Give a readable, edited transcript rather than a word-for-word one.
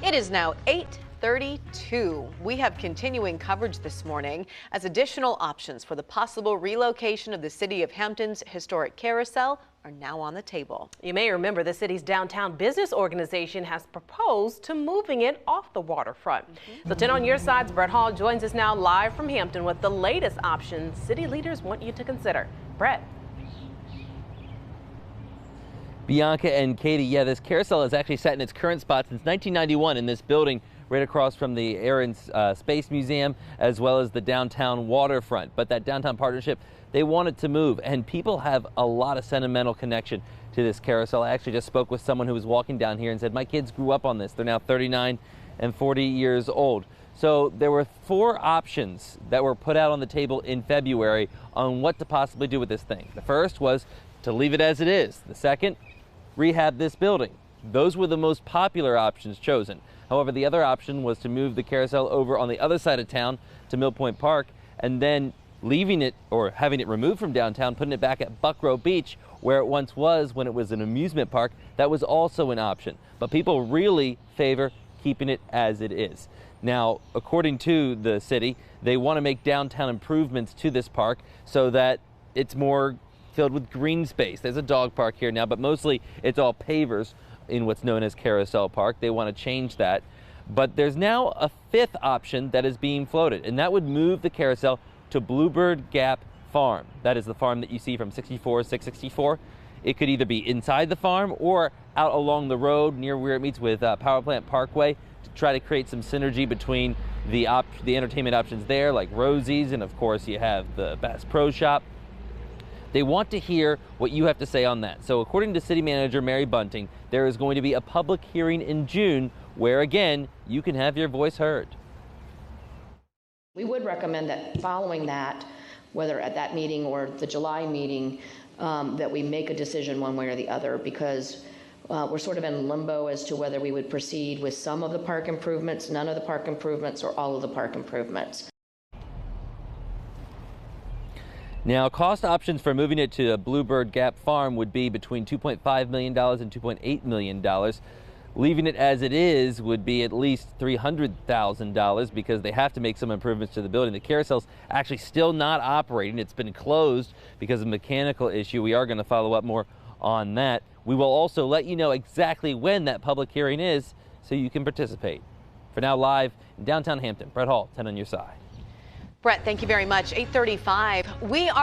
It is now 8:32. We have continuing coverage this morning as additional options for the possible relocation of the city of Hampton's historic carousel are now on the table. You may remember the city's downtown business organization has proposed to moving it off the waterfront. So 10 on your side's Brett Hall joins us now live from Hampton with the latest options city leaders want you to consider. Brett. Bianca and Katie, this carousel has actually sat in its current spot since 1991 in this building right across from the Air and Space Museum as well as the downtown waterfront. But that downtown partnership, they want it to move, and people have a lot of sentimental connection to this carousel. I actually just spoke with someone who was walking down here and said, my kids grew up on this. They're now 39 and 40 years old. So there were 4 options that were put out on the table in February on what to possibly do with this thing. The first was to leave it as it is. The second, rehab this building. Those were the most popular options chosen. However, the other option was to move the carousel over on the other side of town to Mill Point Park and then leaving it or having it removed from downtown, putting it back at Buckrow Beach where it once was when it was an amusement park. That was also an option. But people really favor keeping it as it is. Now, according to the city, they want to make downtown improvements to this park so that it's more filled with green space. There's a dog park here now, but mostly it's all pavers in what's known as Carousel Park. They want to change that. But there's now a 5th option that is being floated, and that would move the carousel to Bluebird Gap Farm. That is the farm that you see from 664. It could either be inside the farm or out along the road near where it meets with Power Plant Parkway to try to create some synergy between the entertainment options there, like Rosie's, and of course you have the Bass Pro Shop. They want to hear what you have to say on that. So according to City Manager Mary Bunting, there is going to be a public hearing in June where, again, you can have your voice heard. We would recommend that following that, whether at that meeting or the July meeting, that we make a decision one way or the other, because we're sort of in limbo as to whether we would proceed with some of the park improvements, none of the park improvements, or all of the park improvements. Now, cost options for moving it to a Bluebird Gap Farm would be between $2.5 million and $2.8 million. Leaving it as it is would be at least $300,000 because they have to make some improvements to the building. The carousel's actually still not operating. It's been closed because of a mechanical issue. We are going to follow up more on that. We will also let you know exactly when that public hearing is so you can participate. For now, live in downtown Hampton, Brett Hall, 10 on your side. Brett, thank you very much. 8:35. We are